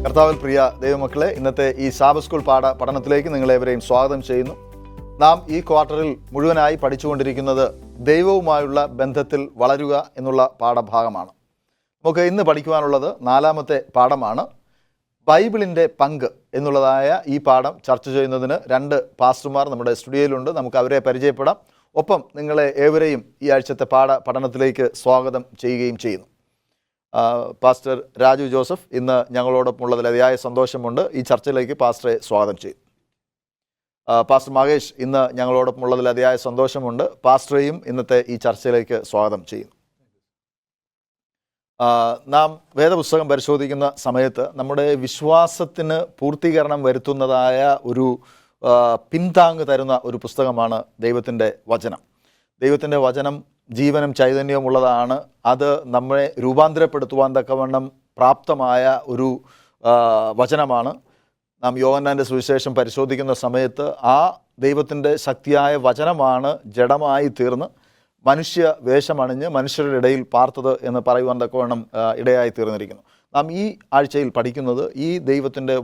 കർത്താവിൽ പ്രിയ ദൈവമക്കളെ, ഇന്നത്തെ ഈ സാബത്ത് സ്കൂൾ പഠനത്തിലേക്ക് നിങ്ങളേവരെയും സ്വാഗതം ചെയ്യുന്നു. നാം ഈ ക്വാർട്ടറിൽ മുഴുവനായി പഠിച്ചുകൊണ്ടിരിക്കുന്നത് ദൈവവുമായുള്ള ബന്ധത്തിൽ വളരുക എന്നുള്ള പാഠഭാഗമാണ്. നമുക്ക് ഇന്ന് പഠിക്കുവാനുള്ളത് 4-ാമത്തെ പാഠമാണ്. ബൈബിളിൻ്റെ പങ്ക് എന്നുള്ളതായ ഈ പാഠം ചർച്ച ചെയ്യുന്നതിന് 2 പാസ്റ്റർമാർ നമ്മുടെ സ്റ്റുഡിയോയിലുണ്ട്. നമുക്ക് അവരെ പരിചയപ്പെടാം. ഒപ്പം നിങ്ങളെ ഏവരെയും ഈ ആഴ്ചത്തെ പഠനത്തിലേക്ക് സ്വാഗതം ചെയ്യുകയും ചെയ്യുന്നു. പാസ്റ്റർ രാജു ജോസഫ് ഇന്ന് ഞങ്ങളോടൊപ്പം ഉള്ളതിൽ അതിയായ സന്തോഷമുണ്ട്. ഈ ചർച്ചയിലേക്ക് പാസ്റ്ററെ സ്വാഗതം ചെയ്യും. പാസ്റ്റർ മഹേഷ് ഇന്ന് ഞങ്ങളോടൊപ്പം ഉള്ളതിൽ അതിയായ സന്തോഷമുണ്ട്. പാസ്റ്ററെയും ഇന്നത്തെ ഈ ചർച്ചയിലേക്ക് സ്വാഗതം ചെയ്യുന്നു. നാം വേദപുസ്തകം പരിശോധിക്കുന്ന സമയത്ത് നമ്മുടെ വിശ്വാസത്തിന് പൂർത്തീകരണം വരുത്തുന്നതായ ഒരു പിന്താങ്ങ് തരുന്ന ഒരു പുസ്തകമാണ് ദൈവത്തിൻ്റെ വചനം. ദൈവത്തിൻ്റെ വചനം ജീവനും ചൈതന്യവും ഉള്ളതാണ്. അത് നമ്മെ രൂപാന്തരപ്പെടുത്തുവാൻ തക്കവണ്ണം പ്രാപ്തമായ ഒരു വചനമാണ്. നാം യോഹന്നാൻ്റെ സുവിശേഷം പരിശോധിക്കുന്ന സമയത്ത് ആ ദൈവത്തിൻ്റെ ശക്തിയായ വചനമാണ് ജഡമായി തീർന്ന് മനുഷ്യ വേഷമണിഞ്ഞ് മനുഷ്യരുടെ ഇടയിൽ പാർത്തത് എന്ന് പറയുവാൻ തക്കവണ്ണം ഇടയായി തീർന്നിരിക്കുന്നു. നാം ഈ ആഴ്ചയിൽ പഠിക്കുന്നത് ഈ ദൈവത്തിൻ്റെ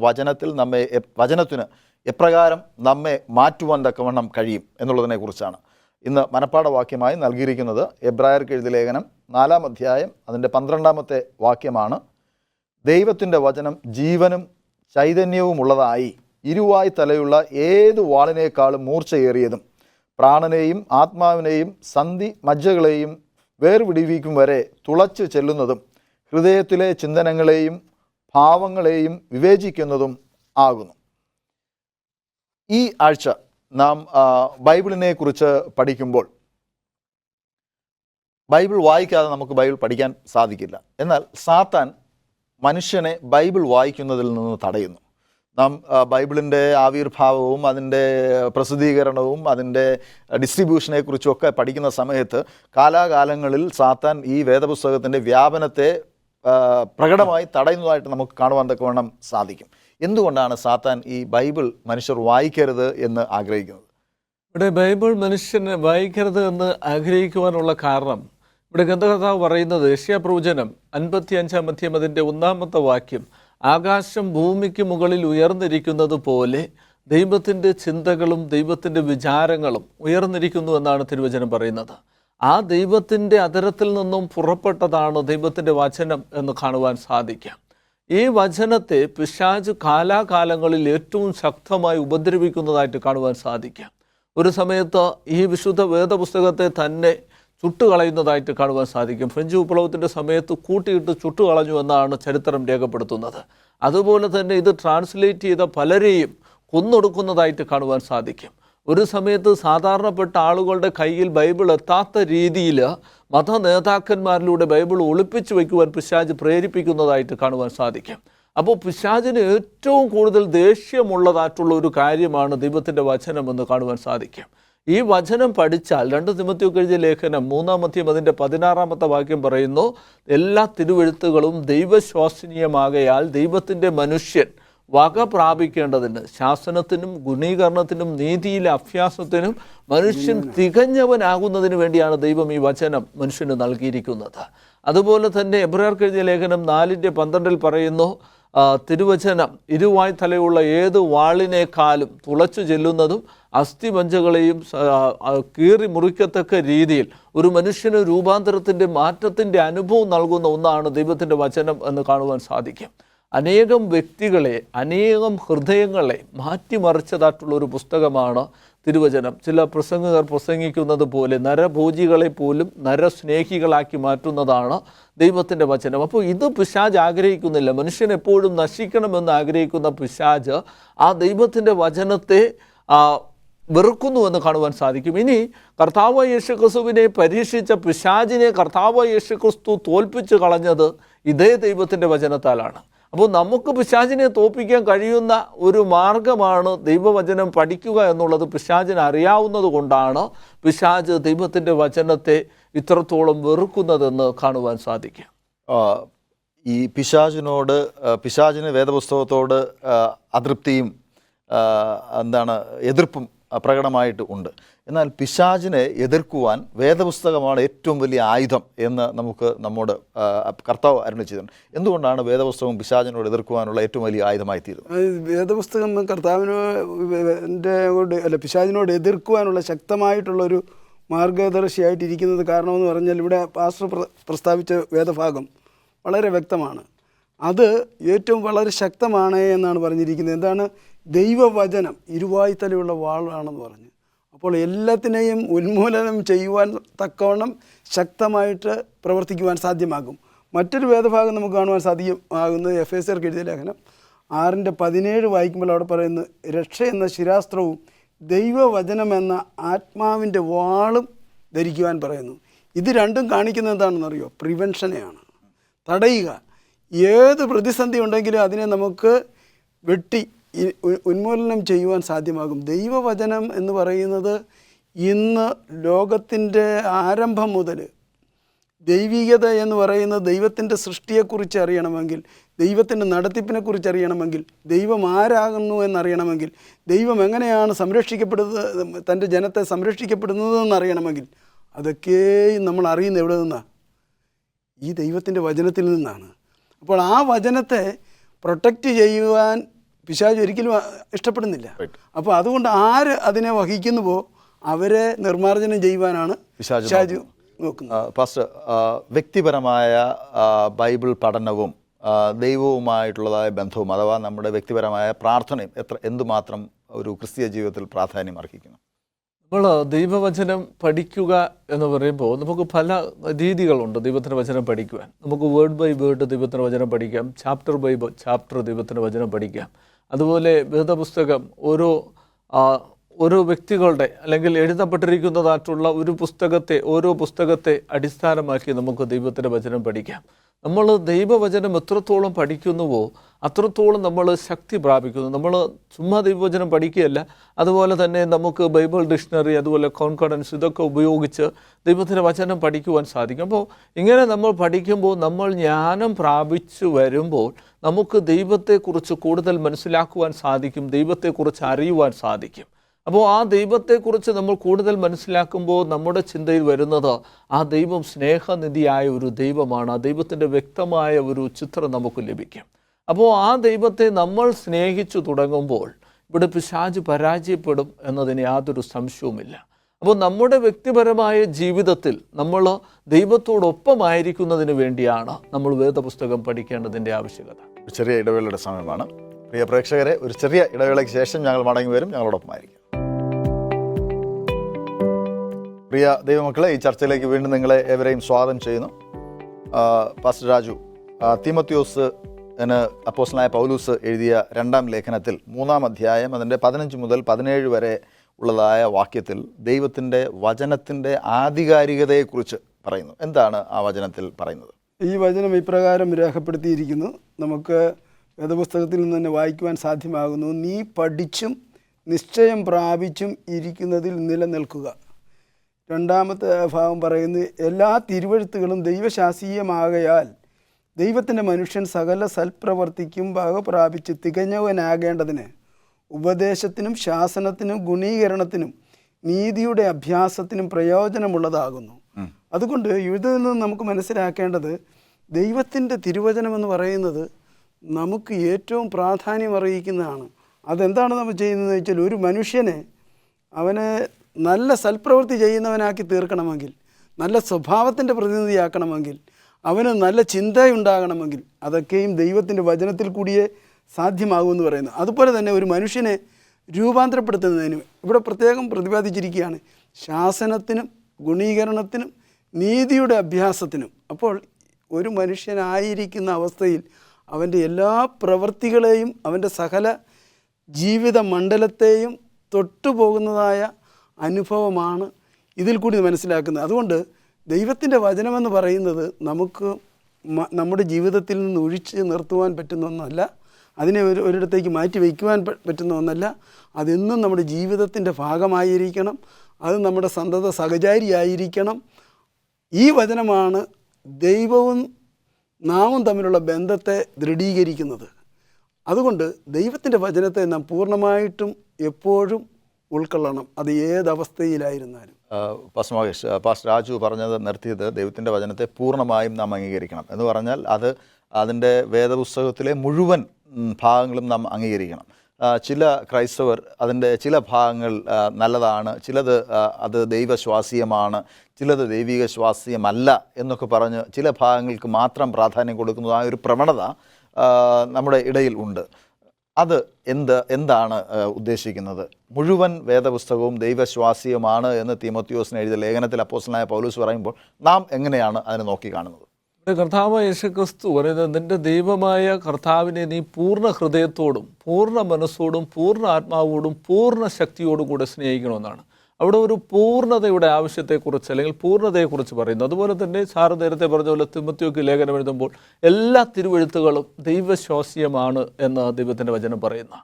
വചനത്തിന് എപ്രകാരം നമ്മെ മാറ്റുവാൻ തക്കവണ്ണം കഴിയും എന്നുള്ളതിനെക്കുറിച്ചാണ്. ഇന്ന് മനപ്പാഠവാക്യമായി നൽകിയിരിക്കുന്നത് എബ്രായർക്ക് എഴുതിയ ലേഖനം 4-ാം അധ്യായം അതിൻ്റെ 12-ാമത്തെ വാക്യമാണ്. ദൈവത്തിൻ്റെ വചനം ജീവനും ചൈതന്യവും ഉള്ളതായി ഇരുവായ് തലയുള്ള ഏത് വാളിനേക്കാളും മൂർച്ചയേറിയതും പ്രാണനെയും ആത്മാവിനെയും സന്ധി മജ്ജകളെയും വേർപിടിവിക്കും വരെ തുളച്ചു ചെല്ലുന്നതും ഹൃദയത്തിലെ ചിന്തനങ്ങളെയും ഭാവങ്ങളെയും വിവേചിക്കുന്നതും ആകുന്നു. ഈ ആഴ്ച നാം ബൈബിളിനെ കുറിച്ച് പഠിക്കുമ്പോൾ ബൈബിൾ വായിക്കാതെ നമുക്ക് ബൈബിൾ പഠിക്കാൻ സാധിക്കില്ല. എന്നാൽ സാത്താൻ മനുഷ്യനെ ബൈബിൾ വായിക്കുന്നതിൽ നിന്ന് തടയുന്നു. നാം ബൈബിളിൻ്റെ ആവിർഭാവവും അതിൻ്റെ പ്രസിദ്ധീകരണവും അതിൻ്റെ ഡിസ്ട്രിബ്യൂഷനെ കുറിച്ചുമൊക്കെ പഠിക്കുന്ന സമയത്ത് കാലാകാലങ്ങളിൽ സാത്താൻ ഈ വേദപുസ്തകത്തിൻ്റെ വ്യാപനത്തെ പ്രകടമായി തടയുന്നതായിട്ട് നമുക്ക് കാണുവാൻ തക്കവണ്ണം സാധിക്കും. എന്തുകൊണ്ടാണ് സാത്താൻ ഈ ബൈബിൾ മനുഷ്യർ വായിക്കരുത് എന്ന് ആഗ്രഹിക്കുന്നത്? ഇവിടെ ബൈബിൾ മനുഷ്യനെ വായിക്കരുത് എന്ന് ആഗ്രഹിക്കുവാനുള്ള കാരണം ഇവിടെ ഗ്രന്ഥകർത്താവ് പറയുന്നത് യെശയ്യാപ്രവചനം 55-ാം അധ്യായം അതിൻ്റെ 1-ാമത്തെ വാക്യം, ആകാശം ഭൂമിക്ക് മുകളിൽ ഉയർന്നിരിക്കുന്നത് പോലെ ദൈവത്തിൻ്റെ ചിന്തകളും ദൈവത്തിൻ്റെ വിചാരങ്ങളും ഉയർന്നിരിക്കുന്നു എന്നാണ് തിരുവചനം പറയുന്നത്. ആ ദൈവത്തിൻ്റെ അധരത്തിൽ നിന്നും പുറപ്പെട്ടതാണ് ദൈവത്തിൻ്റെ വചനം എന്ന് കാണുവാൻ സാധിക്കാം. ഈ വചനത്തെ പിശാച് കാലാകാലങ്ങളിൽ ഏറ്റവും ശക്തമായി ഉപദ്രവിക്കുന്നതായിട്ട് കാണുവാൻ സാധിക്കാം. ഒരു സമയത്ത് ഈ വിശുദ്ധ വേദപുസ്തകത്തെ തന്നെ ചുട്ടുകളയുന്നതായിട്ട് കാണുവാൻ സാധിക്കും. ഫ്രഞ്ച് വിപ്ലവത്തിൻ്റെ സമയത്ത് കൂട്ടിയിട്ട് ചുട്ടുകളഞ്ഞു എന്നാണ് ചരിത്രം രേഖപ്പെടുത്തുന്നത്. അതുപോലെ തന്നെ ഇത് ട്രാൻസ്ലേറ്റ് ചെയ്ത പലരെയും കൊന്നൊടുക്കുന്നതായിട്ട് കാണുവാൻ സാധിക്കും. ഒരു സമയത്ത് സാധാരണപ്പെട്ട ആളുകളുടെ കയ്യിൽ ബൈബിൾ എത്താത്ത രീതിയിൽ മത നേതാക്കന്മാരിലൂടെ ബൈബിൾ ഒളിപ്പിച്ചു വയ്ക്കുവാൻ പിശാച് പ്രേരിപ്പിക്കുന്നതായിട്ട് കാണുവാൻ സാധിക്കും. അപ്പോൾ പിശാചിന് ഏറ്റവും കൂടുതൽ ദേഷ്യമുള്ളതായിട്ടുള്ള ഒരു കാര്യമാണ് ദൈവത്തിൻ്റെ വചനം എന്ന് കാണുവാൻ സാധിക്കും. ഈ വചനം പഠിച്ചാൽ 2 തിമോഥെയോസ് എഴുതിയ ലേഖനം 3-ാം അധ്യായം അതിൻ്റെ 16-ാമത്തെ വാക്യം പറയുന്നു, എല്ലാ തിരുവെഴുത്തുകളും ദൈവശാസനീയമാകയാൽ ദൈവത്തിൻ്റെ മനുഷ്യൻ വക പ്രാപിക്കേണ്ടതിന് ശാസനത്തിനും ഗുണീകരണത്തിനും നീതിയിലെ അഭ്യാസത്തിനും മനുഷ്യൻ തികഞ്ഞവനാകുന്നതിന് വേണ്ടിയാണ് ദൈവം ഈ വചനം മനുഷ്യന് നൽകിയിരിക്കുന്നത്. അതുപോലെ തന്നെ എബ്രായർക്ക് എഴുതിയ ലേഖനം 4-12 പറയുന്നു, തിരുവചനം ഇരുവായ് തലയുള്ള ഏത് വാളിനേക്കാളും തുളച്ചു ചെല്ലുന്നതും അസ്ഥിമജ്ജകളെയും കീറി മുറിക്കത്തക്ക രീതിയിൽ ഒരു മനുഷ്യന് രൂപാന്തരത്തിൻ്റെ മാറ്റത്തിൻ്റെ അനുഭവം നൽകുന്ന ഒന്നാണ് ദൈവത്തിൻ്റെ വചനം എന്ന് കാണുവാൻ സാധിക്കും. അനേകം വ്യക്തികളെ അനേകം ഹൃദയങ്ങളെ മാറ്റിമറിച്ചതായിട്ടുള്ള ഒരു പുസ്തകമാണ് തിരുവചനം. ചില പ്രസംഗകർ പ്രസംഗിക്കുന്നത് പോലെ നരഭോജികളെ പോലും നരസ്നേഹികളാക്കി മാറ്റുന്നതാണ് ദൈവത്തിൻ്റെ വചനം. അപ്പോൾ ഇത് പിശാച് ആഗ്രഹിക്കുന്നില്ല. മനുഷ്യൻ എപ്പോഴും നശിക്കണമെന്ന് ആഗ്രഹിക്കുന്ന പിശാച് ആ ദൈവത്തിൻ്റെ വചനത്തെ വെറുക്കുന്നുവെന്ന് കാണുവാൻ സാധിക്കും. ഇനി കർത്താവായ യേശുക്രിസ്തുവിനെ പരീക്ഷിച്ച പിശാചിനെ കർത്താവായ യേശുക്രിസ്തു തോൽപ്പിച്ച് കളഞ്ഞത് ഇതേ ദൈവത്തിൻ്റെ വചനത്താലാണ്. അപ്പോൾ നമുക്ക് പിശാചിനെ തോൽപ്പിക്കാൻ കഴിയുന്ന ഒരു മാർഗമാണ് ദൈവവചനം പഠിക്കുക എന്നുള്ളത് പിശാചിന് അറിയാവുന്നത് കൊണ്ടാണ് പിശാച് ദൈവത്തിൻ്റെ വചനത്തെ ഇത്രത്തോളം വെറുക്കുന്നതെന്ന് കാണുവാൻ സാധിക്കും. ഈ പിശാചിന് വേദപുസ്തകത്തോട് അതൃപ്തിയും എതിർപ്പും പ്രകടമായിട്ട് ഉണ്ട്. എന്നാൽ പിശാചിനെ എതിർക്കുവാൻ വേദപുസ്തകമാണ് ഏറ്റവും വലിയ ആയുധം എന്ന് നമുക്ക് നമ്മോട് കർത്താവ് അരുളി ചെയ്തിട്ടുണ്ട്. എന്തുകൊണ്ടാണ് വേദപുസ്തകം പിശാചിനോട് എതിർക്കുവാനുള്ള ഏറ്റവും വലിയ ആയുധമായി തീരുന്നത്? വേദപുസ്തകം പിശാചിനോട് എതിർക്കുവാനുള്ള ശക്തമായിട്ടുള്ളൊരു മാർഗദർശിയായിട്ടിരിക്കുന്നത് കാരണമെന്ന് പറഞ്ഞാൽ ഇവിടെ പാസ്റ്റർ പ്രസ്താവിച്ച വേദഭാഗം വളരെ വ്യക്തമാണ്. അത് ഏറ്റവും വളരെ ശക്തമാണ് എന്നാണ് പറഞ്ഞിരിക്കുന്നത്. എന്താണ്? ദൈവവചനം ഇരുവായ്ത്തലയുള്ള വാളാണെന്ന് പറഞ്ഞു. അപ്പോൾ എല്ലാത്തിനെയും ഉന്മൂലനം ചെയ്യുവാൻ തക്കവണ്ണം ശക്തമായിട്ട് പ്രവർത്തിക്കുവാൻ സാധ്യമാകും. മറ്റൊരു വേദഭാഗം നമുക്ക് കാണുവാൻ സാധ്യമാകുന്നത് എഫേസ്യർക്ക് എഴുതിയ ലേഖനം 6:17 വായിക്കുമ്പോൾ അവിടെ പറയുന്നു, രക്ഷ എന്ന ശിരാസ്ത്രവും ദൈവവചനമെന്ന ആത്മാവിൻ്റെ വാളും ധരിക്കുവാൻ പറയുന്നു. ഇത് രണ്ടും കാണിക്കുന്നത് എന്താണെന്നറിയോ? പ്രിവെൻഷനെയാണ്, തടയുക. ഏത് പ്രതിസന്ധി ഉണ്ടെങ്കിലും അതിനെ നമുക്ക് വെട്ടി ഉന്മൂലനം ചെയ്യുവാൻ സാധ്യമാകും. ദൈവവചനം എന്ന് പറയുന്നത് ഇന്ന് ലോകത്തിൻ്റെ ആരംഭം മുതൽ ദൈവികത എന്ന് പറയുന്നത് ദൈവത്തിൻ്റെ സൃഷ്ടിയെക്കുറിച്ച് അറിയണമെങ്കിൽ, ദൈവത്തിൻ്റെ നടത്തിപ്പിനെക്കുറിച്ച് അറിയണമെങ്കിൽ, ദൈവം ആരാകുന്നു എന്നറിയണമെങ്കിൽ, ദൈവം എങ്ങനെയാണ് സംരക്ഷിക്കപ്പെടുന്നത്, തൻ്റെ ജനത്തെ സംരക്ഷിക്കപ്പെടുന്നതെന്ന് അറിയണമെങ്കിൽ അതൊക്കെയും നമ്മൾ അറിയുന്നത് എവിടെ നിന്നാണ്? ഈ ദൈവത്തിൻ്റെ വചനത്തിൽ നിന്നാണ്. അപ്പോൾ ആ വചനത്തെ പ്രൊട്ടക്റ്റ് ചെയ്യുവാൻ പിശാച് ഒരിക്കലും ഇഷ്ടപ്പെടുന്നില്ല. അപ്പോൾ അതുകൊണ്ട് ആര് അതിനെ വഹിക്കുന്നുവോ അവരെ നിർമ്മാർജ്ജനം ചെയ്യുവാനാണ് പിശാച് നോക്കുന്നത്. പാസ്റ്റർ, വ്യക്തിപരമായ ബൈബിൾ പഠനവും ദൈവവുമായിട്ടുള്ളതായ ബന്ധവും അഥവാ നമ്മുടെ വ്യക്തിപരമായ പ്രാർത്ഥനയും എന്തുമാത്രം ഒരു ക്രിസ്തീയ ജീവിതത്തിൽ പ്രാധാന്യം അർഹിക്കുന്നു? നമ്മൾ ദൈവവചനം പഠിക്കുക എന്ന് പറയുമ്പോൾ നമുക്ക് പല രീതികളുണ്ട് ദൈവത്തിൻ്റെ വചനം പഠിക്കുവാൻ. നമുക്ക് വേർഡ് ബൈ വേർഡ് ദൈവത്തിൻ്റെ വചനം പഠിക്കാം, ചാപ്റ്റർ ബൈ ചാപ്റ്റർ ദൈവത്തിൻ്റെ വചനം പഠിക്കാം. അതുപോലെ വേദപുസ്തകം ഓരോ വ്യക്തികളുടെ അല്ലെങ്കിൽ എഴുതപ്പെട്ടിരിക്കുന്നതായിട്ടുള്ള ഓരോ പുസ്തകത്തെ അടിസ്ഥാനമാക്കി നമുക്ക് ദൈവത്തിൻ്റെ വചനം പഠിക്കാം. നമ്മൾ ദൈവവചനം എത്രത്തോളം പഠിക്കുന്നുവോ അത്രത്തോളം നമ്മൾ ശക്തി പ്രാപിക്കുന്നു. നമ്മൾ ചുമ്മാ ദൈവവചനം പഠിക്കുകയല്ല, അതുപോലെ തന്നെ നമുക്ക് ബൈബിൾ ഡിക്ഷണറി, അതുപോലെ കോൺകോർഡൻസ്, ഇതൊക്കെ ഉപയോഗിച്ച് ദൈവത്തിൻ്റെ വചനം പഠിക്കുവാൻ സാധിക്കും. അപ്പോൾ ഇങ്ങനെ നമ്മൾ പഠിക്കുമ്പോൾ നമ്മൾ ജ്ഞാനം പ്രാപിച്ചു വരുമ്പോൾ നമുക്ക് ദൈവത്തെക്കുറിച്ച് കൂടുതൽ മനസ്സിലാക്കുവാൻ സാധിക്കും, ദൈവത്തെക്കുറിച്ച് അറിയുവാൻ സാധിക്കും. അപ്പോൾ ആ ദൈവത്തെക്കുറിച്ച് നമ്മൾ കൂടുതൽ മനസ്സിലാക്കുമ്പോൾ നമ്മുടെ ചിന്തയിൽ വരുന്നത് ആ ദൈവം സ്നേഹനിധിയായ ഒരു ദൈവമാണ്. ആ ദൈവത്തിൻ്റെ വ്യക്തമായ ഒരു ചിത്രം നമുക്ക് ലഭിക്കും. അപ്പോൾ ആ ദൈവത്തെ നമ്മൾ സ്നേഹിച്ചു തുടങ്ങുമ്പോൾ ഇവിടെ പിശാച് പരാജയപ്പെടും എന്നതിന് യാതൊരു സംശയവുമില്ല. അപ്പോൾ നമ്മുടെ വ്യക്തിപരമായ ജീവിതത്തിൽ നമ്മൾ ദൈവത്തോടൊപ്പമായിരിക്കുന്നതിന് വേണ്ടിയാണ് നമ്മൾ വേദപുസ്തകം പഠിക്കേണ്ടതിൻ്റെ ആവശ്യകത. ചെറിയ ഇടവേളയുടെ സമയമാണ്. പ്രിയ പ്രേക്ഷകരെ, ഒരു ചെറിയ ഇടവേളയ്ക്ക് ശേഷം ഞങ്ങൾ മടങ്ങി വരും. ഞങ്ങളോടൊപ്പമായിരിക്കും. പ്രിയ ദൈവമക്കളെ, ഈ ചർച്ചയിലേക്ക് വീണ്ടും നിങ്ങളെ ഏവരെയും സ്വാഗതം ചെയ്യുന്നു. പാസ്റ്റർ രാജു, തീമോത്തിയോസ് അപ്പോസ്തലനായ പൗലൂസ് എഴുതിയ 2-ാം ലേഖനത്തിൽ 3-ാം അധ്യായം അതിൻ്റെ 15 മുതൽ 17 വരെ ഉള്ളതായ വാക്യത്തിൽ ദൈവത്തിൻ്റെ വചനത്തിൻ്റെ ആധികാരികതയെക്കുറിച്ച് പറയുന്നു. എന്താണ് ആ വചനത്തിൽ പറയുന്നത്? ഈ വചനം ഇപ്രകാരം രേഖപ്പെടുത്തിയിരിക്കുന്നു, നമുക്ക് വേദപുസ്തകത്തിൽ നിന്ന് തന്നെ വായിക്കുവാൻ സാധ്യമാകുന്നു. നീ പഠിച്ചും നിശ്ചയം പ്രാപിച്ചും ഇരിക്കുന്നതിൽ നിലനിൽക്കുക. 2-ാമത്തെ ഭാഗം പറയുന്നത്, എല്ലാ തിരുവെഴുത്തുകളും ദൈവശാസ്ത്രീയമാകയാൽ ദൈവത്തിൻ്റെ മനുഷ്യൻ സകല സൽപ്രവർത്തിക്കും വക പ്രാപിച്ച് തികഞ്ഞവനാകേണ്ടതിന് ഉപദേശത്തിനും ശാസനത്തിനും ഗുണീകരണത്തിനും നീതിയുടെ അഭ്യാസത്തിനും പ്രയോജനമുള്ളതാകുന്നു. അതുകൊണ്ട് ഇതിൽ നിന്ന് നമുക്ക് മനസ്സിലാക്കേണ്ടത് ദൈവത്തിൻ്റെ തിരുവചനമെന്ന് പറയുന്നത് നമുക്ക് ഏറ്റവും പ്രാധാന്യം അറിയിക്കുന്നതാണ്. അതെന്താണ് നമ്മൾ ചെയ്യുന്നതെന്ന് വെച്ചാൽ, ഒരു മനുഷ്യനെ അവനെ നല്ല സൽപ്രവൃത്തി ചെയ്യുന്നവനാക്കി തീർക്കണമെങ്കിൽ, നല്ല സ്വഭാവത്തിൻ്റെ പ്രതിനിധിയാക്കണമെങ്കിൽ, അവന് നല്ല ചിന്തയുണ്ടാകണമെങ്കിൽ അതൊക്കെയും ദൈവത്തിൻ്റെ വചനത്തിൽ കൂടിയേ സാധ്യമാകുമെന്ന് പറയുന്നു. അതുപോലെ തന്നെ ഒരു മനുഷ്യനെ രൂപാന്തരപ്പെടുത്തുന്നതിനും ഇവിടെ പ്രത്യേകം പ്രതിപാദിച്ചിരിക്കുകയാണ്, ശാസനത്തിനും ഗുണീകരണത്തിനും നീതിയുടെ അഭ്യാസത്തിനും. അപ്പോൾ ഒരു മനുഷ്യനായിരിക്കുന്ന അവസ്ഥയിൽ അവൻ്റെ എല്ലാ പ്രവൃത്തികളെയും അവൻ്റെ സകല ജീവിത മണ്ഡലത്തെയും തൊട്ടുപോകുന്നതായ അനുഭവമാണ് ഇതിൽ കൂടി മനസ്സിലാക്കുന്നത്. അതുകൊണ്ട് ദൈവത്തിൻ്റെ വചനമെന്ന് പറയുന്നത് നമുക്ക് നമ്മുടെ ജീവിതത്തിൽ നിന്ന് ഒഴിച്ച് നിർത്തുവാൻ പറ്റുന്ന ഒന്നല്ല, അതിനെ ഒരിടത്തേക്ക് മാറ്റി വയ്ക്കുവാൻ പറ്റുന്ന ഒന്നല്ല. അതെന്നും നമ്മുടെ ജീവിതത്തിൻ്റെ ഭാഗമായിരിക്കണം, അത് നമ്മുടെ സന്തത സഹചാരിയായിരിക്കണം. ഈ വചനമാണ് ദൈവവും നാമും തമ്മിലുള്ള ബന്ധത്തെ ദൃഢീകരിക്കുന്നത്. അതുകൊണ്ട് ദൈവത്തിൻ്റെ വചനത്തെ നാം പൂർണ്ണമായിട്ടും എപ്പോഴും ഉൾക്കൊള്ളണം, അത് ഏതവസ്ഥയിലായിരുന്നാലും. പാസ്റ്റർ മഹേഷ്, പാസ്റ്റർ രാജു പറഞ്ഞത് നിർത്തിയത് ദൈവത്തിൻ്റെ വചനത്തെ പൂർണ്ണമായും നാം അംഗീകരിക്കണം എന്ന് പറഞ്ഞാൽ അതിൻ്റെ വേദപുസ്തകത്തിലെ മുഴുവൻ ഭാഗങ്ങളും നാം അംഗീകരിക്കണം. ചില ക്രൈസ്തവർ അതിൻ്റെ ചില ഭാഗങ്ങൾ നല്ലതാണ്, ചിലത് അത് ദൈവശ്വാസീയമാണ്, ചിലത് ദൈവിക ശ്വാസീയമല്ല എന്നൊക്കെ പറഞ്ഞ് ചില ഭാഗങ്ങൾക്ക് മാത്രം പ്രാധാന്യം കൊടുക്കുന്നതായ ഒരു പ്രവണത നമ്മുടെ ഇടയിൽ ഉണ്ട്. അത് എന്താണ് ഉദ്ദേശിക്കുന്നത്? മുഴുവൻ വേദപുസ്തകവും ദൈവശ്വാസീയമാണ് എന്ന് തീമോത്തിയോസിന് എഴുതിയ ലേഖനത്തിൽ അപ്പോസ്തലനായ പൗലോസ് പറയുമ്പോൾ നാം എങ്ങനെയാണ് അതിനെ നോക്കിക്കാണുന്നത്? കർത്താവ് യേശുക്രിസ്തു പറയുന്നത്, നിന്റെ ദൈവമായ കർത്താവിനെ നീ പൂർണ്ണ ഹൃദയത്തോടും പൂർണ്ണ മനസ്സോടും പൂർണ്ണ ആത്മാവോടും പൂർണ്ണ ശക്തിയോടും കൂടെ സ്നേഹിക്കണമെന്നാണ്. അവിടെ ഒരു പൂർണ്ണതയുടെ ആവശ്യത്തെക്കുറിച്ച് അല്ലെങ്കിൽ പൂർണ്ണതയെക്കുറിച്ച് പറയുന്നു. അതുപോലെ തന്നെ സാറ് നേരത്തെ പറഞ്ഞ പോലെ തിമോത്തിയോക്ക് ലേഖനം എഴുതുമ്പോൾ എല്ലാ തിരുവെഴുത്തുകളും ദൈവശ്വാസീയമാണ് എന്ന് ദൈവത്തിൻ്റെ വചനം പറയുന്ന.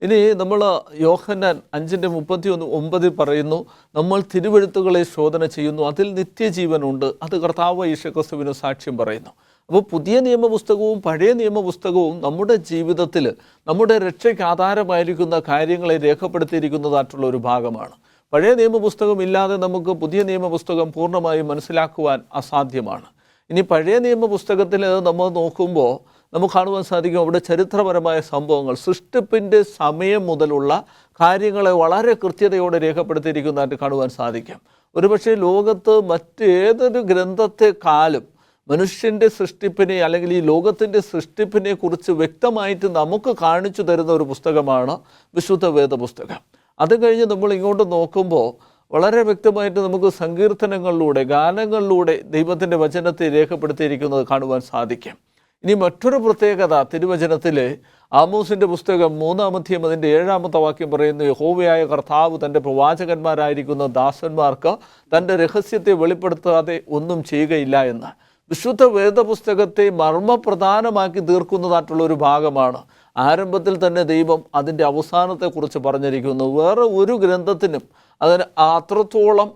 ഇനി നമ്മൾ യോഹന്നാൻ 5:39 പറയുന്നു, നമ്മൾ തിരുവെഴുത്തുകളെ ശോധന ചെയ്യുന്നു, അതിൽ നിത്യജീവനുണ്ട്, അത് കർത്താവ് യേശുക്രിസ്തുവിന് സാക്ഷ്യം പറയുന്നു. അപ്പോൾ പുതിയ നിയമപുസ്തകവും പഴയ നിയമപുസ്തകവും നമ്മുടെ ജീവിതത്തിൽ നമ്മുടെ രക്ഷയ്ക്ക് ആധാരമായിരിക്കുന്ന കാര്യങ്ങളെ രേഖപ്പെടുത്തിയിരിക്കുന്നതായിട്ടുള്ള ഒരു ഭാഗമാണ്. പഴയ നിയമപുസ്തകം ഇല്ലാതെ നമുക്ക് പുതിയ നിയമപുസ്തകം പൂർണ്ണമായും മനസ്സിലാക്കുവാൻ അസാധ്യമാണ്. ഇനി പഴയ നിയമപുസ്തകത്തിൽ നമ്മൾ നോക്കുമ്പോൾ നമുക്ക് കാണുവാൻ സാധിക്കും, അവിടെ ചരിത്രപരമായ സംഭവങ്ങൾ, സൃഷ്ടിപ്പിൻ്റെ സമയം മുതലുള്ള കാര്യങ്ങളെ വളരെ കൃത്യതയോടെ രേഖപ്പെടുത്തിയിരിക്കുന്നതായിട്ട് കാണുവാൻ സാധിക്കും. ഒരുപക്ഷെ ലോകത്ത് മറ്റേതൊരു ഗ്രന്ഥത്തെക്കാളും മനുഷ്യൻ്റെ സൃഷ്ടിപ്പിനെ അല്ലെങ്കിൽ ഈ ലോകത്തിൻ്റെ സൃഷ്ടിപ്പിനെ കുറിച്ച് വ്യക്തമായിട്ട് നമുക്ക് കാണിച്ചു തരുന്ന ഒരു പുസ്തകമാണ് വിശുദ്ധ വേദപുസ്തകം. അത് കഴിഞ്ഞ് നമ്മൾ ഇങ്ങോട്ട് നോക്കുമ്പോൾ വളരെ വ്യക്തമായിട്ട് നമുക്ക് സങ്കീർത്തനങ്ങളിലൂടെ, ഗാനങ്ങളിലൂടെ ദൈവത്തിൻ്റെ വചനത്തെ രേഖപ്പെടുത്തിയിരിക്കുന്നത് കാണുവാൻ സാധിക്കും. ഇനി മറ്റൊരു പ്രത്യേകത തിരുവചനത്തിലെ ആമോസിൻ്റെ പുസ്തകം 3-ാം അധ്യായം അതിൻ്റെ 7-ാമത്തെ വാക്യം പറയുന്നു, യഹോവയായ കർത്താവ് തൻ്റെ പ്രവാചകന്മാരായിരിക്കുന്ന ദാസന്മാർക്ക് തൻ്റെ രഹസ്യത്തെ വെളിപ്പെടുത്താതെ ഒന്നും ചെയ്യുകയില്ല എന്ന്. വിശുദ്ധ വേദപുസ്തകത്തെ മർമ്മപ്രധാനമാക്കി തീർക്കുന്നതായിട്ടുള്ള ഒരു ഭാഗമാണ്. ആരംഭത്തിൽ തന്നെ ദൈവം അതിൻ്റെ അവസാനത്തെക്കുറിച്ച് പറഞ്ഞിരിക്കുന്നു. വേറെ ഒരു ഗ്രന്ഥത്തിനും അതിന് അത്രത്തോളം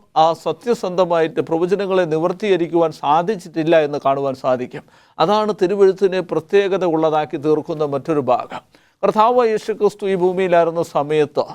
സത്യസന്ധമായിട്ട് പ്രവചനങ്ങളെ നിവർത്തീകരിക്കുവാൻ സാധിച്ചിട്ടില്ല എന്ന് കാണുവാൻ സാധിക്കും. അതാണ് തിരുവെഴുത്തിനെ പ്രത്യേകത ഉള്ളതാക്കി തീർക്കുന്ന മറ്റൊരു ഭാഗം. കർത്താവ് യേശുക്രിസ്തു ഈ ഭൂമിയിലായിരുന്ന സമയത്ത്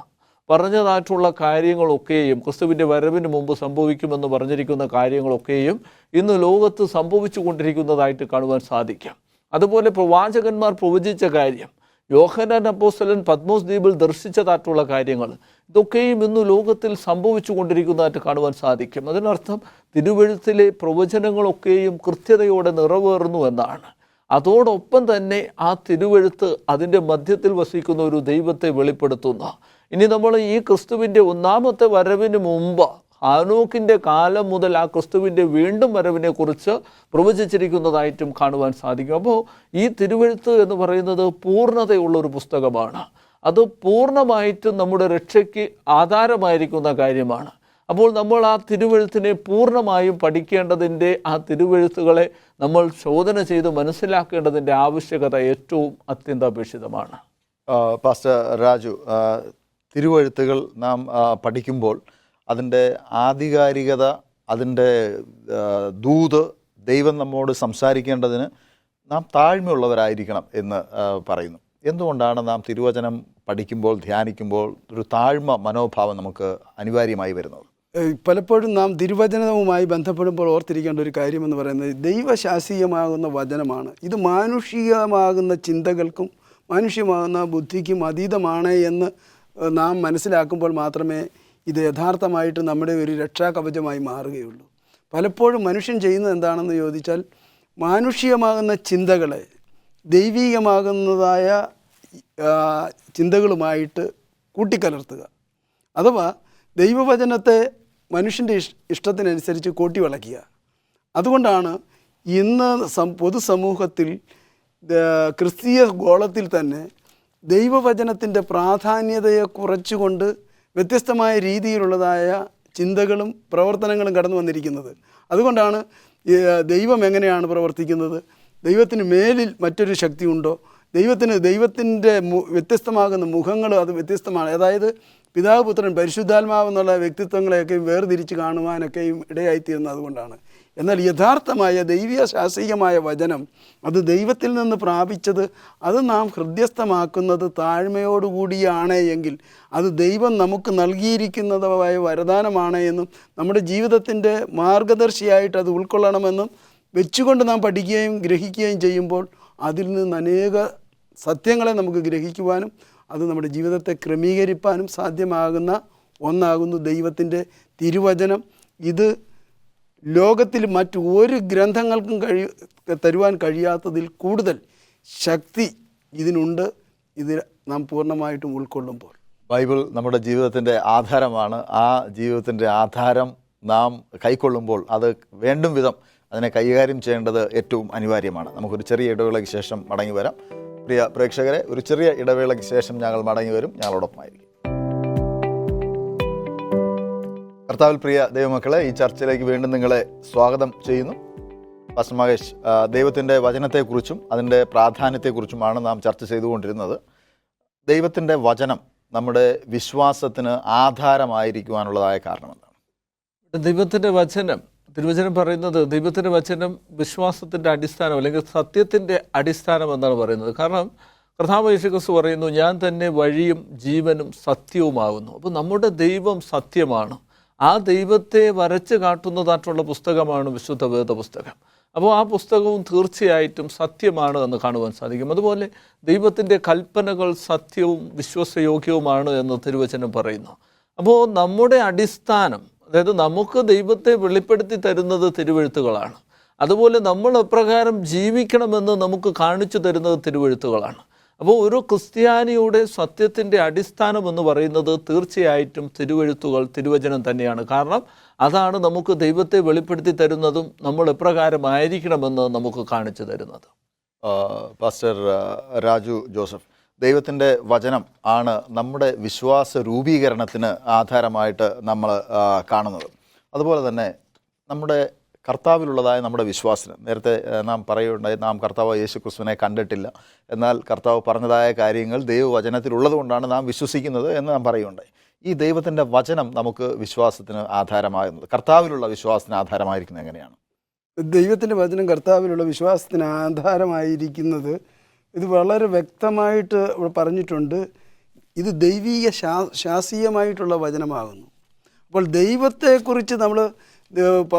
പറഞ്ഞതായിട്ടുള്ള കാര്യങ്ങളൊക്കെയും, ക്രിസ്തുവിൻ്റെ വരവിന് മുമ്പ് സംഭവിക്കുമെന്ന് പറഞ്ഞിരിക്കുന്ന കാര്യങ്ങളൊക്കെയും ഇന്ന് ലോകത്ത് സംഭവിച്ചു കൊണ്ടിരിക്കുന്നതായിട്ട് കാണുവാൻ സാധിക്കും. അതുപോലെ പ്രവാചകന്മാർ പ്രവചിച്ച കാര്യം, യോഹന്നാൻ അപ്പോസ്തലൻ പത്മോസ് ദ്വീപിൽ ദർശിച്ചതായിട്ടുള്ള കാര്യങ്ങൾ, ഇതൊക്കെയും ഇന്ന് ലോകത്തിൽ സംഭവിച്ചു കൊണ്ടിരിക്കുന്നതായിട്ട് കാണുവാൻ സാധിക്കും. അതിനർത്ഥം തിരുവെഴുത്തിലെ പ്രവചനങ്ങളൊക്കെയും കൃത്യതയോടെ നിറവേറുന്നു എന്നാണ്. അതോടൊപ്പം തന്നെ ആ തിരുവെഴുത്ത് അതിൻ്റെ മധ്യത്തിൽ വസിക്കുന്ന ഒരു ദൈവത്തെ വെളിപ്പെടുത്തുന്ന. ഇനി നമ്മൾ ഈ ക്രിസ്തുവിൻ്റെ ഒന്നാമത്തെ വരവിന് മുമ്പ് ഹാനോക്കിൻ്റെ കാലം മുതൽ ആ ക്രിസ്തുവിൻ്റെ വീണ്ടും വരവിനെക്കുറിച്ച് പ്രവചിച്ചിരിക്കുന്നതായിട്ടും കാണുവാൻ സാധിക്കും. അപ്പോൾ ഈ തിരുവെഴുത്ത് എന്ന് പറയുന്നത് പൂർണ്ണതയുള്ളൊരു പുസ്തകമാണ്. അത് പൂർണ്ണമായിട്ടും നമ്മുടെ രക്ഷയ്ക്ക് ആധാരമായിരിക്കുന്ന കാര്യമാണ്. അപ്പോൾ നമ്മൾ ആ തിരുവെഴുത്തിനെ പൂർണ്ണമായും പഠിക്കേണ്ടതിൻ്റെ, ആ തിരുവെഴുത്തുകളെ നമ്മൾ ശോധന ചെയ്ത് മനസ്സിലാക്കേണ്ടതിൻ്റെ ആവശ്യകത ഏറ്റവും അത്യന്താപേക്ഷിതമാണ്. പാസ്റ്റർ രാജു, തിരുവെഴുത്തുകൾ നാം പഠിക്കുമ്പോൾ അതിൻ്റെ ആധികാരികത, അതിൻ്റെ ദൂത്, ദൈവം നമ്മോട് സംസാരിക്കേണ്ടതിന് നാം താഴ്മയുള്ളവരായിരിക്കണം എന്ന് പറയുന്നു. എന്തുകൊണ്ടാണ് നാം തിരുവചനം പഠിക്കുമ്പോൾ, ധ്യാനിക്കുമ്പോൾ ഒരു താഴ്മ മനോഭാവം നമുക്ക് അനിവാര്യമായി വരുന്നത്? പലപ്പോഴും നാം തിരുവചനവുമായി ബന്ധപ്പെടുമ്പോൾ ഓർത്തിരിക്കേണ്ട ഒരു കാര്യമെന്ന് പറയുന്നത്, ദൈവശാസ്ത്രീയമാകുന്ന വചനമാണ്. ഇത് മാനുഷികമാകുന്ന ചിന്തകൾക്കും മാനുഷ്യമാകുന്ന ബുദ്ധിക്കും അതീതമാണ് എന്ന് നാം മനസ്സിലാക്കുമ്പോൾ മാത്രമേ ഇത് യഥാർത്ഥമായിട്ട് നമ്മുടെ ഒരു രക്ഷാകവചമായി മാറുകയുള്ളൂ. പലപ്പോഴും മനുഷ്യൻ ചെയ്യുന്നത് എന്താണെന്ന് ചോദിച്ചാൽ, മാനുഷികമാകുന്ന ചിന്തകളെ ദൈവീകമാകുന്നതായ ചിന്തകളുമായിട്ട് കൂട്ടിക്കലർത്തുക, അഥവാ ദൈവവചനത്തെ മനുഷ്യൻ്റെ ഇഷ്ടത്തിനനുസരിച്ച് കൂട്ടി വളയ്ക്കുക. അതുകൊണ്ടാണ് ഇന്ന് പൊതുസമൂഹത്തിൽ ക്രിസ്തീയ ഗോളത്തിൽ തന്നെ ദൈവവചനത്തിൻ്റെ പ്രാധാന്യതയെ കുറച്ചുകൊണ്ട് വ്യത്യസ്തമായ രീതിയിലുള്ളതായ ചിന്തകളും പ്രവർത്തനങ്ങളും കടന്നു വന്നിരിക്കുന്നത്. അതുകൊണ്ടാണ് ദൈവം എങ്ങനെയാണ് പ്രവർത്തിക്കുന്നത്, ദൈവത്തിന് മേലിൽ മറ്റൊരു ശക്തി ഉണ്ടോ, ദൈവത്തിൻ്റെ വ്യത്യസ്തമാകുന്ന മുഖങ്ങൾ അത് വ്യത്യസ്തമാണ്. അതായത് പിതാവ്, പുത്രൻ, പരിശുദ്ധാത്മാവ് എന്നുള്ള വ്യക്തിത്വങ്ങളെയൊക്കെയും വേർതിരിച്ച് കാണുവാനൊക്കെയും ഇടയായിത്തീരുന്നത് അതുകൊണ്ടാണ്. എന്നാൽ യഥാർത്ഥമായ ദൈവീയ ശാസ്ത്രീയമായ വചനം അത് ദൈവത്തിൽ നിന്ന് പ്രാപിച്ചത് അത് നാം ഹൃദ്യസ്ഥമാക്കുന്നത് താഴ്മയോടുകൂടിയാണ് എങ്കിൽ അത് ദൈവം നമുക്ക് നൽകിയിരിക്കുന്നതായ വരദാനമാണ് എന്നും നമ്മുടെ ജീവിതത്തിൻ്റെ മാർഗദർശിയായിട്ട് അത് ഉൾക്കൊള്ളണമെന്നും വെച്ചുകൊണ്ട് നാം പഠിക്കുകയും ഗ്രഹിക്കുകയും ചെയ്യുമ്പോൾ അതിൽ നിന്ന് അനേക സത്യങ്ങളെ നമുക്ക് ഗ്രഹിക്കുവാനും അത് നമ്മുടെ ജീവിതത്തെ ക്രമീകരിപ്പാനും സാധ്യമാകുന്ന ഒന്നാകുന്നു ദൈവത്തിൻ്റെ തിരുവചനം. ഇത് ലോകത്തിൽ മറ്റു ഒരു ഗ്രന്ഥങ്ങൾക്കും തരുവാൻ കഴിയാത്തതിൽ കൂടുതൽ ശക്തി ഇതിനുണ്ട്, ഇത് നാം പൂർണ്ണമായിട്ടും ഉൾക്കൊള്ളുമ്പോൾ. ബൈബിൾ നമ്മുടെ ജീവിതത്തിൻ്റെ ആധാരമാണ്. ആ ജീവിതത്തിൻ്റെ ആധാരം നാം കൈക്കൊള്ളുമ്പോൾ അത് വേണ്ടും വിധം അതിനെ കൈകാര്യം ചെയ്യേണ്ടത് ഏറ്റവും അനിവാര്യമാണ്. നമുക്കൊരു ചെറിയ ഇടവേളയ്ക്ക് ശേഷം മടങ്ങി വരാം. പ്രിയ പ്രേക്ഷകരെ, ഒരു ചെറിയ ഇടവേളയ്ക്ക് ശേഷം ഞങ്ങൾ മടങ്ങി വരും. ഞങ്ങളോടൊപ്പമായിരിക്കും. കർത്താവിൽ പ്രിയ ദൈവമക്കളെ, ഈ ചർച്ചയിലേക്ക് വീണ്ടും നിങ്ങളെ സ്വാഗതം ചെയ്യുന്നു. പാസ്റ്റർ മഹേഷ്, ദൈവത്തിൻ്റെ വചനത്തെക്കുറിച്ചും അതിൻ്റെ പ്രാധാന്യത്തെക്കുറിച്ചുമാണ് നാം ചർച്ച ചെയ്തുകൊണ്ടിരുന്നത്. ദൈവത്തിൻ്റെ വചനം നമ്മുടെ വിശ്വാസത്തിന് ആധാരമായിരിക്കുവാനുള്ളതായ കാരണം എന്താണ്? ദൈവത്തിൻ്റെ വചനം, തിരുവചനം പറയുന്നത് ദൈവത്തിൻ്റെ വചനം വിശ്വാസത്തിൻ്റെ അടിസ്ഥാനം അല്ലെങ്കിൽ സത്യത്തിൻ്റെ അടിസ്ഥാനം എന്നാണ് പറയുന്നത്. കാരണം കർത്താവ് യേശു ക്രിസ്തു പറയുന്നു, ഞാൻ തന്നെ വഴിയും ജീവനും സത്യവുമാകുന്നു. അപ്പോൾ നമ്മുടെ ദൈവം സത്യമാണ്. ആ ദൈവത്തെ വരച്ച് കാട്ടുന്നതായിട്ടുള്ള പുസ്തകമാണ് വിശുദ്ധ വേദ പുസ്തകം. അപ്പോൾ ആ പുസ്തകവും തീർച്ചയായിട്ടും സത്യമാണ് എന്ന് കാണുവാൻ സാധിക്കും. അതുപോലെ ദൈവത്തിൻ്റെ കൽപ്പനകൾ സത്യവും വിശ്വാസയോഗ്യവുമാണ് എന്ന് തിരുവചനം പറയുന്നു. അപ്പോൾ നമ്മുടെ അടിസ്ഥാനം, അതായത് നമുക്ക് ദൈവത്തെ വെളിപ്പെടുത്തി തരുന്നത് തിരുവെഴുത്തുകളാണ്. അതുപോലെ നമ്മൾ എപ്രകാരം ജീവിക്കണമെന്ന് നമുക്ക് കാണിച്ചു തരുന്നത് തിരുവെഴുത്തുകളാണ്. അപ്പോൾ ഒരു ക്രിസ്ത്യാനിയുടെ സത്യത്തിൻ്റെ അടിസ്ഥാനം എന്ന് പറയുന്നത് തീർച്ചയായിട്ടും തിരുവെഴുത്തുകൾ, തിരുവചനം തന്നെയാണ്. കാരണം അതാണ് നമുക്ക് ദൈവത്തെ വെളിപ്പെടുത്തി തരുന്നതും നമ്മൾ എപ്രകാരമായിരിക്കണമെന്ന് നമുക്ക് കാണിച്ചു തരുന്നത്. പാസ്റ്റർ രാജു ജോസഫ്, ദൈവത്തിൻ്റെ വചനം ആണ് നമ്മുടെ വിശ്വാസ രൂപീകരണത്തിന് ആധാരമായിട്ട് നമ്മൾ കാണുന്നത്. അതുപോലെ തന്നെ നമ്മുടെ കർത്താവിലുള്ളതായ നമ്മുടെ വിശ്വാസത്തിന്, നേരത്തെ നാം പറയുകയുണ്ടായി, നാം കർത്താവ് യേശു ക്രിസ്തുവിനെ കണ്ടിട്ടില്ല, എന്നാൽ കർത്താവ് പറഞ്ഞതായ കാര്യങ്ങൾ ദൈവവചനത്തിലുള്ളത് കൊണ്ടാണ് നാം വിശ്വസിക്കുന്നത് എന്ന് നാം പറയുകയുണ്ടായി. ഈ ദൈവത്തിൻ്റെ വചനം നമുക്ക് വിശ്വാസത്തിന് ആധാരമാകുന്നത്, കർത്താവിലുള്ള വിശ്വാസത്തിന് ആധാരമായിരിക്കുന്നത് എങ്ങനെയാണ്? ദൈവത്തിൻ്റെ വചനം കർത്താവിലുള്ള വിശ്വാസത്തിന് ആധാരമായിരിക്കുന്നത് ഇത് വളരെ വ്യക്തമായിട്ട് ഇവിടെ പറഞ്ഞിട്ടുണ്ട്. ഇത് ദൈവീയ ശാസ്ത്രീയമായിട്ടുള്ള വചനമാകുന്നു. അപ്പോൾ ദൈവത്തെക്കുറിച്ച് നമ്മൾ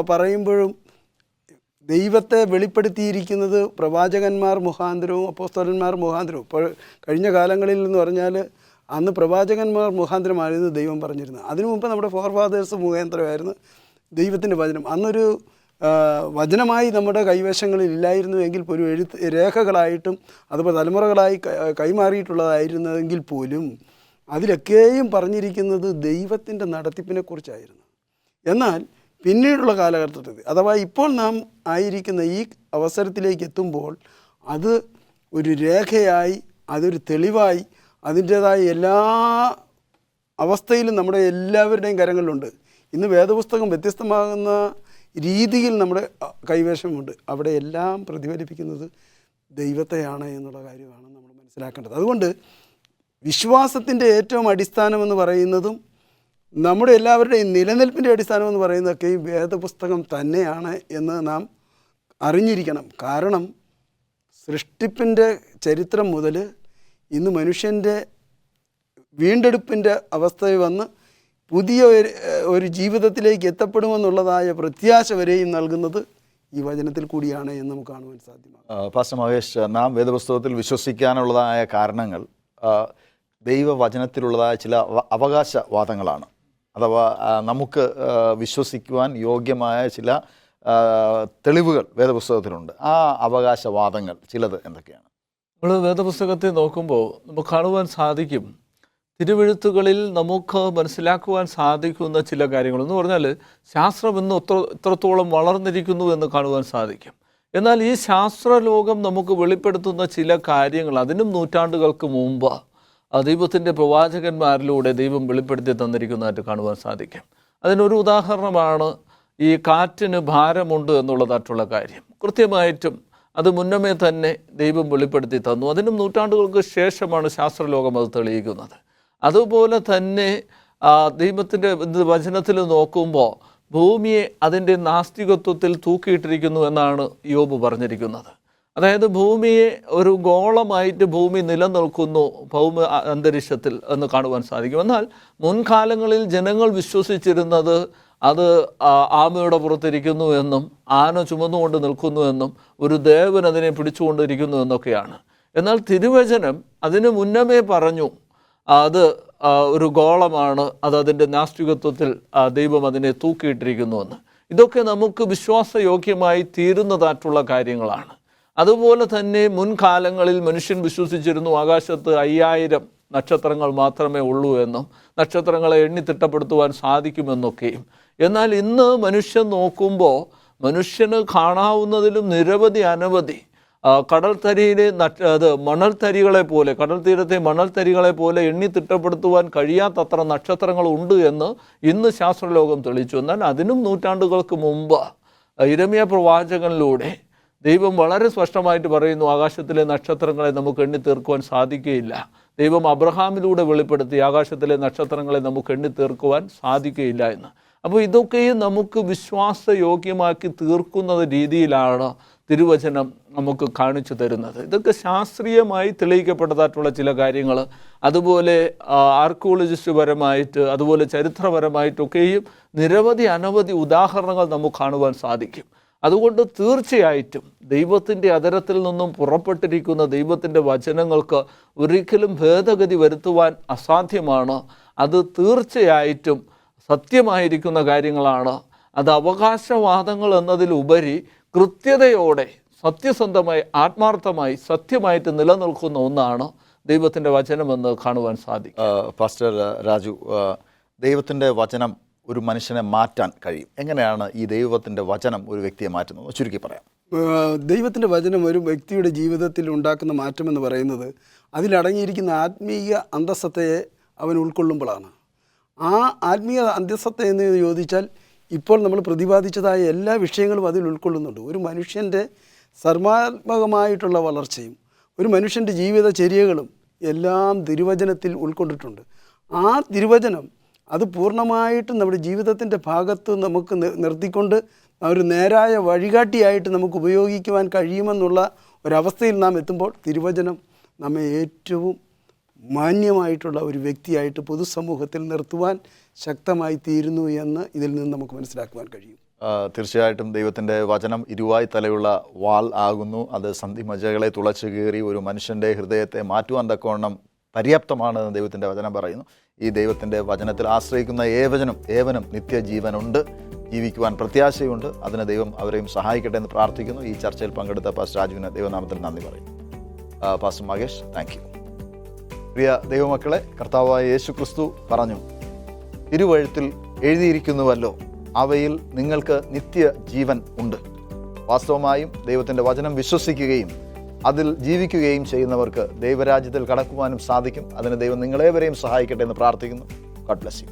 പറയുമ്പോഴും ദൈവത്തെ വെളിപ്പെടുത്തിയിരിക്കുന്നത് പ്രവാചകന്മാർ മുഖാന്തരവും അപ്പോസ്തലന്മാർ മുഖാന്തരവും. ഇപ്പോൾ കഴിഞ്ഞ കാലങ്ങളിൽ എന്ന് പറഞ്ഞാൽ അന്ന് പ്രവാചകന്മാർ മുഖാന്തരമായിരുന്നു ദൈവം പറഞ്ഞിരുന്നത്. അതിനു മുമ്പ് നമ്മുടെ ഫോർഫാദേഴ്സ് മുഖാന്തരമായിരുന്നു ദൈവത്തിൻ്റെ വചനം. അന്നൊരു വചനമായി നമ്മുടെ കൈവശങ്ങളിൽ ഇല്ലായിരുന്നു എങ്കിൽ പോലും രേഖകളായിട്ടും അതുപോലെ തലമുറകളായി കൈമാറിയിട്ടുള്ളതായിരുന്നെങ്കിൽ പോലും അതിലൊക്കെയും പറഞ്ഞിരിക്കുന്നത് ദൈവത്തിൻ്റെ നടത്തിപ്പിനെ കുറിച്ചായിരുന്നു. എന്നാൽ പിന്നീടുള്ള കാലഘട്ടത്തിൽ, അഥവാ ഇപ്പോൾ നാം ആയിരിക്കുന്ന ഈ അവസരത്തിലേക്ക് എത്തുമ്പോൾ അത് ഒരു രേഖയായി, അതൊരു തെളിവായി, അതിൻ്റേതായ എല്ലാ അവസ്ഥയിലും നമ്മുടെ എല്ലാവരുടെയും കരങ്ങളിലുണ്ട്. ഇന്ന് വേദപുസ്തകം വ്യത്യസ്തമാകുന്ന രീതിയിൽ നമ്മുടെ കൈവശമുണ്ട്. അവിടെ എല്ലാം പ്രതിഫലിപ്പിക്കുന്നത് ദൈവത്തെയാണ് എന്നുള്ള കാര്യമാണ് നമ്മൾ മനസ്സിലാക്കേണ്ടത്. അതുകൊണ്ട് വിശ്വാസത്തിൻ്റെ ഏറ്റവും അടിസ്ഥാനമെന്ന് പറയുന്നതും നമ്മുടെ എല്ലാവരുടെയും നിലനിൽപ്പിൻ്റെ അടിസ്ഥാനമെന്ന് പറയുന്നതൊക്കെ ഈ വേദപുസ്തകം തന്നെയാണ് എന്ന് നാം അറിഞ്ഞിരിക്കണം. കാരണം സൃഷ്ടിപ്പിൻ്റെ ചരിത്രം മുതൽ ഇന്ന് മനുഷ്യൻ്റെ വീണ്ടെടുപ്പിൻ്റെ അവസ്ഥയിൽ വന്ന് പുതിയ ഒരു ജീവിതത്തിലേക്ക് എത്തപ്പെടുമെന്നുള്ളതായ പ്രത്യാശ വരെയും നൽകുന്നത് ഈ വചനത്തിൽ കൂടിയാണ് എന്ന് നമുക്ക് കാണുവാൻ സാധ്യമാകും. പാസ്റ്റർ മഹേഷ്, നാം വേദപുസ്തകത്തിൽ വിശ്വസിക്കാനുള്ളതായ കാരണങ്ങൾ ദൈവവചനത്തിലുള്ളതായ ചില അവകാശവാദങ്ങളാണ്. അഥവാ നമുക്ക് വിശ്വസിക്കുവാൻ യോഗ്യമായ ചില തെളിവുകൾ വേദപുസ്തകത്തിലുണ്ട്. ആ അവകാശവാദങ്ങൾ ചിലത് എന്തൊക്കെയാണ്? നമ്മൾ വേദപുസ്തകത്തെ നോക്കുമ്പോൾ നമുക്ക് കാണുവാൻ സാധിക്കും, തിരുവെഴുത്തുകളിൽ നമുക്ക് മനസ്സിലാക്കുവാൻ സാധിക്കുന്ന ചില കാര്യങ്ങൾ എന്ന് പറഞ്ഞാൽ ശാസ്ത്രം ഇന്ന് എത്രത്തോളം വളർന്നിരിക്കുന്നു എന്ന് കാണുവാൻ സാധിക്കും. എന്നാൽ ഈ ശാസ്ത്രലോകം നമുക്ക് വെളിപ്പെടുത്തുന്ന ചില കാര്യങ്ങൾ അതിനും നൂറ്റാണ്ടുകൾക്ക് മുമ്പ് ദൈവത്തിൻ്റെ പ്രവാചകന്മാരിലൂടെ ദൈവം വെളിപ്പെടുത്തി തന്നിരിക്കുന്നതായിട്ട് കാണുവാൻ സാധിക്കും. അതിനൊരു ഉദാഹരണമാണ് ഈ കാറ്റിന് ഭാരമുണ്ട് എന്നുള്ളതായിട്ടുള്ള കാര്യം. കൃത്യമായിട്ടും അത് മുന്നമേ തന്നെ ദൈവം വെളിപ്പെടുത്തി തന്നു. അതിനും നൂറ്റാണ്ടുകൾക്ക് ശേഷമാണ് ശാസ്ത്രലോകം അത് തെളിയിക്കുന്നത്. അതുപോലെ തന്നെ ദൈവത്തിൻ്റെ വചനത്തിൽ നോക്കുമ്പോൾ ഭൂമിയെ അതിൻ്റെ നാസ്തികത്വത്തിൽ തൂക്കിയിട്ടിരിക്കുന്നു എന്നാണ് യോബ് പറഞ്ഞിരിക്കുന്നത്. അതായത് ഭൂമിയെ ഒരു ഗോളമായിട്ട് ഭൂമി നിലനിൽക്കുന്നു ഭൗമ അന്തരീക്ഷത്തിൽ എന്ന് കാണുവാൻ സാധിക്കും. എന്നാൽ മുൻകാലങ്ങളിൽ ജനങ്ങൾ വിശ്വസിച്ചിരുന്നത് അത് ആമയുടെ പുറത്തിരിക്കുന്നു എന്നും ആന ചുമന്നുകൊണ്ട് നിൽക്കുന്നു എന്നും ഒരു ദേവൻ അതിനെ പിടിച്ചുകൊണ്ടിരിക്കുന്നു എന്നൊക്കെയാണ്. എന്നാൽ തിരുവചനം അതിന് മുന്നമേ പറഞ്ഞു അത് ഒരു ഗോളമാണ്, അത് അതിൻ്റെ നാസ്തികത്വത്തിൽ ദൈവം അതിനെ തൂക്കിയിട്ടിരിക്കുന്നുവെന്ന്. ഇതൊക്കെ നമുക്ക് വിശ്വാസയോഗ്യമായി തീരുന്നതായിട്ടുള്ള കാര്യങ്ങളാണ്. അതുപോലെ തന്നെ മുൻകാലങ്ങളിൽ മനുഷ്യൻ വിശ്വസിച്ചിരുന്നു ആകാശത്ത് 5000 നക്ഷത്രങ്ങൾ മാത്രമേ ഉള്ളൂ എന്നും നക്ഷത്രങ്ങളെ എണ്ണി തിട്ടപ്പെടുത്തുവാൻ സാധിക്കുമെന്നൊക്കെയും. എന്നാൽ ഇന്ന് മനുഷ്യൻ നോക്കുമ്പോൾ മനുഷ്യന് കാണാവുന്നതിലും നിരവധി അനവധി കടൽത്തരിയിലെ മണൽത്തരികളെ പോലെ, കടൽ തീരത്തെ മണൽത്തരികളെ പോലെ എണ്ണി തിട്ടപ്പെടുത്തുവാൻ കഴിയാത്തത്ര നക്ഷത്രങ്ങൾ ഉണ്ട് എന്ന് ഇന്ന് ശാസ്ത്രലോകം തെളിയിച്ചു. എന്നാൽ അതിനും നൂറ്റാണ്ടുകൾക്ക് മുമ്പ് യിരെമ്യാ പ്രവാചകനിലൂടെ ദൈവം വളരെ സ്പഷ്ടമായിട്ട് പറയുന്നു, ആകാശത്തിലെ നക്ഷത്രങ്ങളെ നമുക്ക് എണ്ണി തീർക്കുവാൻ സാധിക്കുകയില്ല. ദൈവം അബ്രഹാമിലൂടെ വെളിപ്പെടുത്തി ആകാശത്തിലെ നക്ഷത്രങ്ങളെ നമുക്ക് എണ്ണി തീർക്കുവാൻ സാധിക്കുകയില്ല എന്ന്. അപ്പോൾ ഇതൊക്കെയും നമുക്ക് വിശ്വാസയോഗ്യമാക്കി തീർക്കുന്ന രീതിയിലാണ് തിരുവചനം നമുക്ക് കാണിച്ചു തരുന്നത്. ഇതൊക്കെ ശാസ്ത്രീയമായി തെളിയിക്കപ്പെട്ടതായിട്ടുള്ള ചില കാര്യങ്ങൾ, അതുപോലെ ആർക്കിയോളജിസ്റ്റ് പരമായിട്ട്, അതുപോലെ ചരിത്രപരമായിട്ടൊക്കെയും നിരവധി അനവധി ഉദാഹരണങ്ങൾ നമുക്ക് കാണുവാൻ സാധിക്കും. അതുകൊണ്ട് തീർച്ചയായിട്ടും ദൈവത്തിൻ്റെ അധരത്തിൽ നിന്നും പുറപ്പെട്ടിരിക്കുന്ന ദൈവത്തിൻ്റെ വചനങ്ങൾക്ക് ഒരിക്കലും ഭേദഗതി വരുത്തുവാൻ അസാധ്യമാണ്. അത് തീർച്ചയായിട്ടും സത്യമായിരിക്കുന്ന കാര്യങ്ങളാണ്. അത് അവകാശവാദങ്ങൾ എന്നതിലുപരി കൃത്യതയോടെ സത്യസന്ധമായി ആത്മാർത്ഥമായി സത്യമായിട്ട് നിലനിൽക്കുന്ന ഒന്നാണ് ദൈവത്തിൻ്റെ വചനമെന്ന് കാണുവാൻ സാധിക്കും. പാസ്റ്റർ രാജു, ദൈവത്തിൻ്റെ വചനം ഒരു മനുഷ്യനെ മാറ്റാൻ കഴിയും. എങ്ങനെയാണ് ഈ ദൈവത്തിൻ്റെ വചനം ഒരു വ്യക്തിയെ മാറ്റുന്നത്? ചുരുക്കി പറയാം. ദൈവത്തിൻ്റെ വചനം ഒരു വ്യക്തിയുടെ ജീവിതത്തിൽ ഉണ്ടാക്കുന്ന മാറ്റമെന്ന് പറയുന്നത് അതിലടങ്ങിയിരിക്കുന്ന ആത്മീയ അന്തസ്സത്തയെ അവൻ ഉൾക്കൊള്ളുമ്പോഴാണ്. ആ ആത്മീയ അന്തസ്സത്ത എന്ന് ചോദിച്ചാൽ ഇപ്പോൾ നമ്മൾ പ്രതിപാദിച്ചതായ എല്ലാ വിഷയങ്ങളും അതിൽ ഉൾക്കൊള്ളുന്നുണ്ട്. ഒരു മനുഷ്യൻ്റെ സർവാത്മകമായിട്ടുള്ള വളർച്ചയും ഒരു മനുഷ്യൻ്റെ ജീവിതചര്യകളും എല്ലാം തിരുവചനത്തിൽ ഉൾക്കൊണ്ടിട്ടുണ്ട്. ആ തിരുവചനം അത് പൂർണ്ണമായിട്ടും നമ്മുടെ ജീവിതത്തിൻ്റെ ഭാഗത്ത് നമുക്ക് നിർത്തിക്കൊണ്ട് ഒരു നേരായ വഴികാട്ടിയായിട്ട് നമുക്ക് ഉപയോഗിക്കുവാൻ കഴിയുമെന്നുള്ള ഒരവസ്ഥയിൽ നാം എത്തുമ്പോൾ തിരുവചനം നമ്മെ ഏറ്റവും മാന്യമായിട്ടുള്ള ഒരു വ്യക്തിയായിട്ട് പൊതുസമൂഹത്തിൽ നിർത്തുവാൻ ശക്തമായി തീരുന്നു എന്ന് ഇതിൽ നിന്ന് നമുക്ക് മനസ്സിലാക്കുവാൻ കഴിയും. തീർച്ചയായിട്ടും ദൈവത്തിൻ്റെ വചനം ഇരുവായ് തലയുള്ള വാൾ ആകുന്നു. അത് സന്ധിമജകളെ തുളച്ചു കീറി ഒരു മനുഷ്യൻ്റെ ഹൃദയത്തെ മാറ്റുവാൻ തക്കവണ്ണം പര്യാപ്തമാണ് ദൈവത്തിൻ്റെ വചനം പറയുന്നു. ഈ ദൈവത്തിൻ്റെ വചനത്തിൽ ആശ്രയിക്കുന്ന ഏവനും നിത്യജീവനുണ്ട്, ജീവിക്കുവാൻ പ്രത്യാശയുണ്ട്. അതിന് ദൈവം അവരെയും സഹായിക്കട്ടെ എന്ന് പ്രാർത്ഥിക്കുന്നു. ഈ ചർച്ചയിൽ പങ്കെടുത്ത പാസ്റ്റർ രാജുവിന് ദൈവനാമത്തിൽ നന്ദി പറയുന്നു. Pastor Mahesh, thank you. പ്രിയ ദൈവമക്കളെ, കർത്താവായ യേശു ക്രിസ്തു പറഞ്ഞു, തിരുവഴുത്തിൽ എഴുതിയിരിക്കുന്നുവല്ലോ, അവയിൽ നിങ്ങൾക്ക് നിത്യജീവൻ ഉണ്ട്. വാസ്തവമായും ദൈവത്തിൻ്റെ വചനം വിശ്വസിക്കുകയും അതിൽ ജീവിക്കുകയും ചെയ്യുന്നവർക്ക് ദൈവരാജ്യത്തിൽ കടക്കുവാനും സാധിക്കും. അതിന് ദൈവം നിങ്ങളേവരെയും സഹായിക്കട്ടെ എന്ന് പ്രാർത്ഥിക്കുന്നു. God bless you.